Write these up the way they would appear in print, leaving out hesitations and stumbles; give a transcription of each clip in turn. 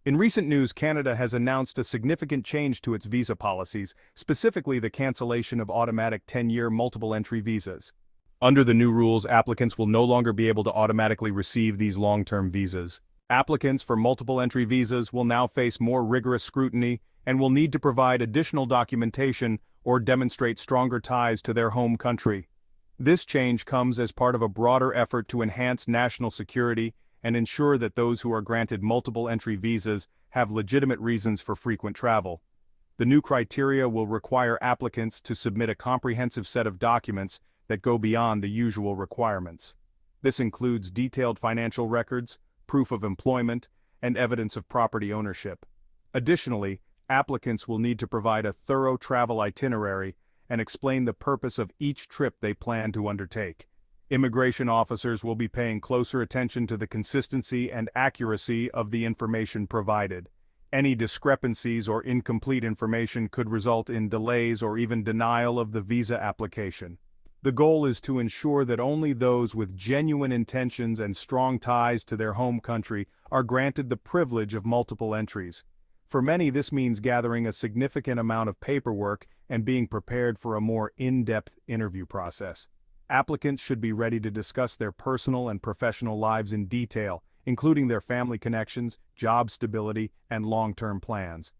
In recent news, Canada has announced a significant change to its visa policies, specifically the cancellation of automatic 10-year multiple-entry visas. Under the new rules, applicants will no longer be able to automatically receive these long-term visas. Applicants for multiple-entry visas will now face more rigorous scrutiny and will need to provide additional documentation or demonstrate stronger ties to their home country. This change comes as part of a broader effort to enhance national security and ensure that those who are granted multiple-entry visas have legitimate reasons for frequent travel. The new criteria will require applicants to submit a comprehensive set of documents that go beyond the usual requirements. This includes detailed financial records, proof of employment, and evidence of property ownership. Additionally, applicants will need to provide a thorough travel itinerary and explain the purpose of each trip they plan to undertake. Immigration officers will be paying closer attention to the consistency and accuracy of the information provided. Any discrepancies or incomplete information could result in delays or even denial of the visa application. The goal is to ensure that only those with genuine intentions and strong ties to their home country are granted the privilege of multiple entries. For many, this means gathering a significant amount of paperwork and being prepared for a more in-depth interview process. Applicants should be ready to discuss their personal and professional lives in detail, including their family connections, job stability, and long-term plans.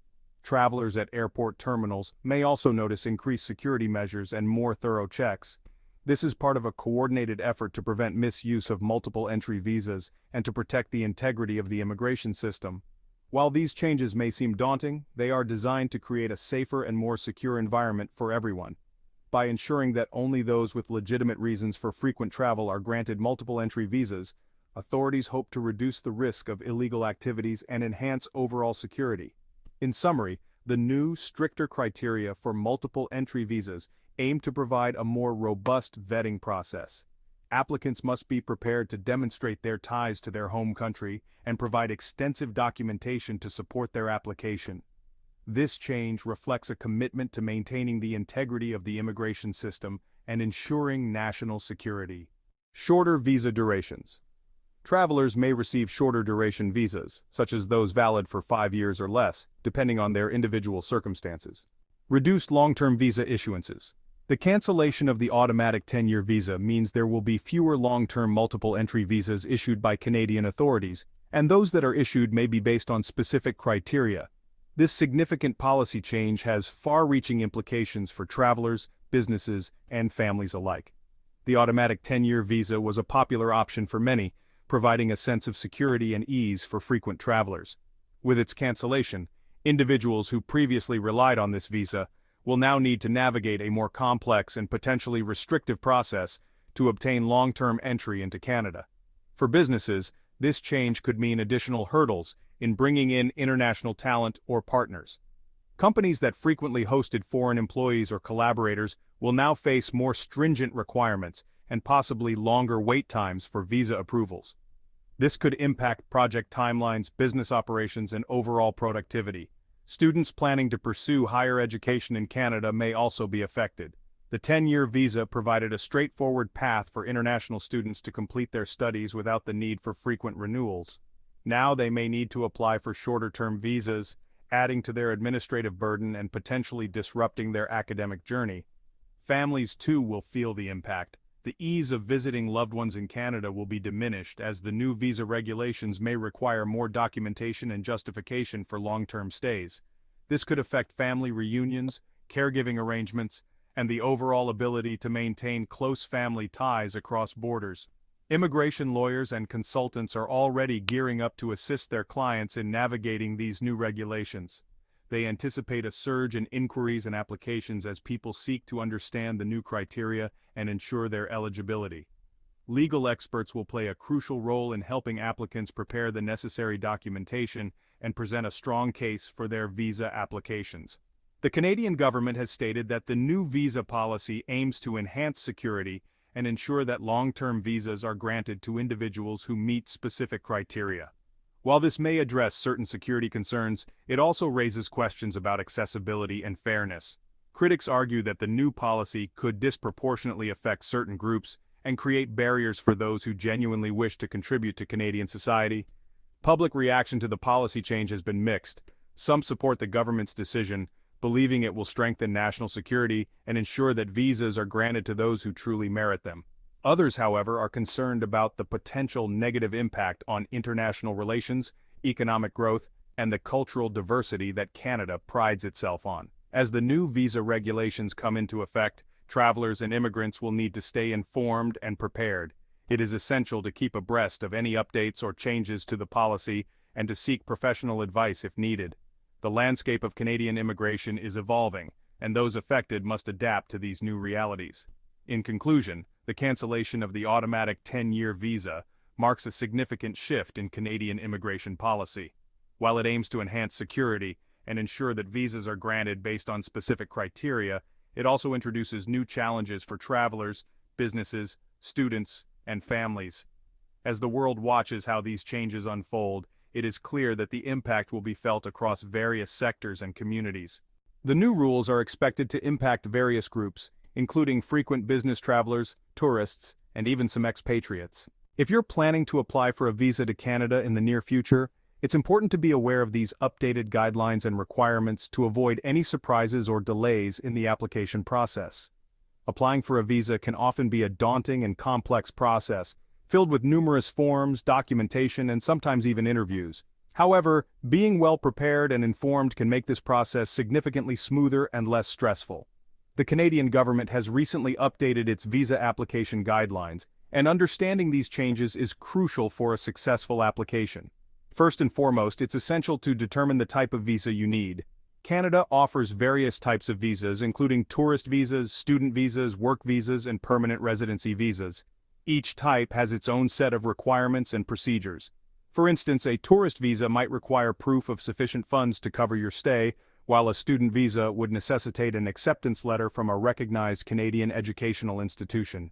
Travelers at airport terminals may also notice increased security measures and more thorough checks. This is part of a coordinated effort to prevent misuse of multiple-entry visas and to protect the integrity of the immigration system. While these changes may seem daunting, they are designed to create a safer and more secure environment for everyone. By ensuring that only those with legitimate reasons for frequent travel are granted multiple-entry visas, authorities hope to reduce the risk of illegal activities and enhance overall security. In summary, the new, stricter criteria for multiple-entry visas aim to provide a more robust vetting process. Applicants must be prepared to demonstrate their ties to their home country and provide extensive documentation to support their application. This change reflects a commitment to maintaining the integrity of the immigration system and ensuring national security. Shorter visa durations. Travelers may receive shorter duration visas, such as those valid for 5 years or less, depending on their individual circumstances. Reduced long-term visa issuances. The cancellation of the automatic 10-year visa means there will be fewer long-term multiple-entry visas issued by Canadian authorities, and those that are issued may be based on specific criteria. This significant policy change has far-reaching implications for travelers, businesses, and families alike. The automatic 10-year visa was a popular option for many, providing a sense of security and ease for frequent travelers. With its cancellation, individuals who previously relied on this visa will now need to navigate a more complex and potentially restrictive process to obtain long-term entry into Canada. For businesses, this change could mean additional hurdles in bringing in international talent or partners. Companies that frequently hosted foreign employees or collaborators will now face more stringent requirements and possibly longer wait times for visa approvals. This could impact project timelines, business operations, and overall productivity. Students planning to pursue higher education in Canada may also be affected. The 10-year visa provided a straightforward path for international students to complete their studies without the need for frequent renewals. Now they may need to apply for shorter-term visas, adding to their administrative burden and potentially disrupting their academic journey. Families too will feel the impact. The ease of visiting loved ones in Canada will be diminished as the new visa regulations may require more documentation and justification for long-term stays. This could affect family reunions, caregiving arrangements, and the overall ability to maintain close family ties across borders. Immigration lawyers and consultants are already gearing up to assist their clients in navigating these new regulations. They anticipate a surge in inquiries and applications as people seek to understand the new criteria and ensure their eligibility. Legal experts will play a crucial role in helping applicants prepare the necessary documentation and present a strong case for their visa applications. The Canadian government has stated that the new visa policy aims to enhance security and ensure that long-term visas are granted to individuals who meet specific criteria. While this may address certain security concerns, it also raises questions about accessibility and fairness. Critics argue that the new policy could disproportionately affect certain groups and create barriers for those who genuinely wish to contribute to Canadian society. Public reaction to the policy change has been mixed. Some support the government's decision, believing it will strengthen national security and ensure that visas are granted to those who truly merit them. Others, however, are concerned about the potential negative impact on international relations, economic growth, and the cultural diversity that Canada prides itself on. As the new visa regulations come into effect, travelers and immigrants will need to stay informed and prepared. It is essential to keep abreast of any updates or changes to the policy and to seek professional advice if needed. The landscape of Canadian immigration is evolving, and those affected must adapt to these new realities. In conclusion, the cancellation of the automatic 10-year visa marks a significant shift in Canadian immigration policy. While it aims to enhance security and ensure that visas are granted based on specific criteria, it also introduces new challenges for travelers, businesses, students, and families. As the world watches how these changes unfold, it is clear that the impact will be felt across various sectors and communities. The new rules are expected to impact various groups, including frequent business travelers, tourists, and even some expatriates. If you're planning to apply for a visa to Canada in the near future, it's important to be aware of these updated guidelines and requirements to avoid any surprises or delays in the application process. Applying for a visa can often be a daunting and complex process, filled with numerous forms, documentation, and sometimes even interviews. However, being well prepared and informed can make this process significantly smoother and less stressful. The Canadian government has recently updated its visa application guidelines, and understanding these changes is crucial for a successful application. First and foremost, it's essential to determine the type of visa you need. Canada offers various types of visas, including tourist visas, student visas, work visas, and permanent residency visas. Each type has its own set of requirements and procedures. For instance, a tourist visa might require proof of sufficient funds to cover your stay, while a student visa would necessitate an acceptance letter from a recognized Canadian educational institution.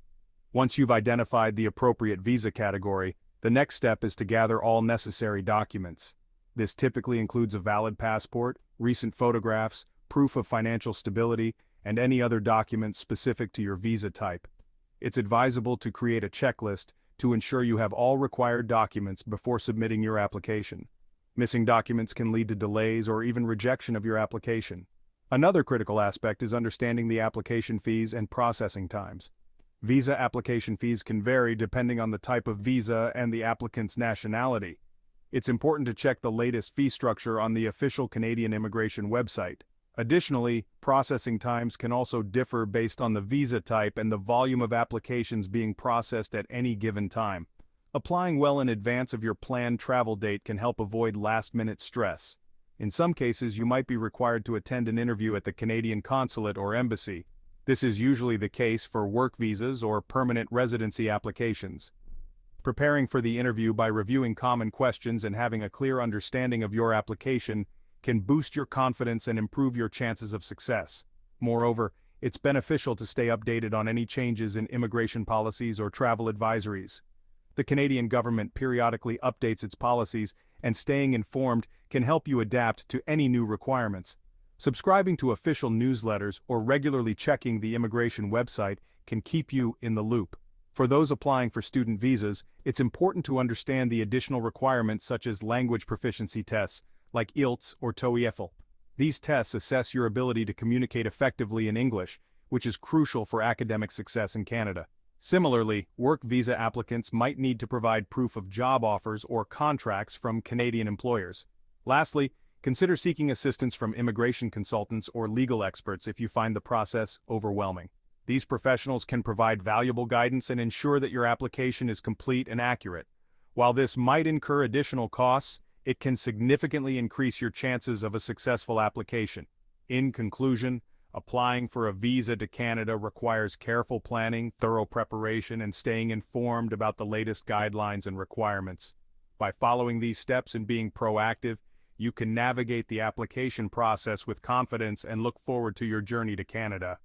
Once you've identified the appropriate visa category, the next step is to gather all necessary documents. This typically includes a valid passport, recent photographs, proof of financial stability, and any other documents specific to your visa type. It's advisable to create a checklist to ensure you have all required documents before submitting your application. Missing documents can lead to delays or even rejection of your application. Another critical aspect is understanding the application fees and processing times. Visa application fees can vary depending on the type of visa and the applicant's nationality. It's important to check the latest fee structure on the official Canadian immigration website. Additionally, processing times can also differ based on the visa type and the volume of applications being processed at any given time. Applying well in advance of your planned travel date can help avoid last-minute stress. In some cases, you might be required to attend an interview at the Canadian consulate or embassy. This is usually the case for work visas or permanent residency applications. Preparing for the interview by reviewing common questions and having a clear understanding of your application can boost your confidence and improve your chances of success. Moreover, it's beneficial to stay updated on any changes in immigration policies or travel advisories. The Canadian government periodically updates its policies, and staying informed can help you adapt to any new requirements. Subscribing to official newsletters or regularly checking the immigration website can keep you in the loop. For those applying for student visas, it's important to understand the additional requirements such as language proficiency tests, like IELTS or TOEFL. These tests assess your ability to communicate effectively in English, which is crucial for academic success in Canada. Similarly, work visa applicants might need to provide proof of job offers or contracts from Canadian employers. Lastly, consider seeking assistance from immigration consultants or legal experts if you find the process overwhelming. These professionals can provide valuable guidance and ensure that your application is complete and accurate. While this might incur additional costs, it can significantly increase your chances of a successful application. In conclusion, applying for a visa to Canada requires careful planning, thorough preparation, and staying informed about the latest guidelines and requirements. By following these steps and being proactive, you can navigate the application process with confidence and look forward to your journey to Canada.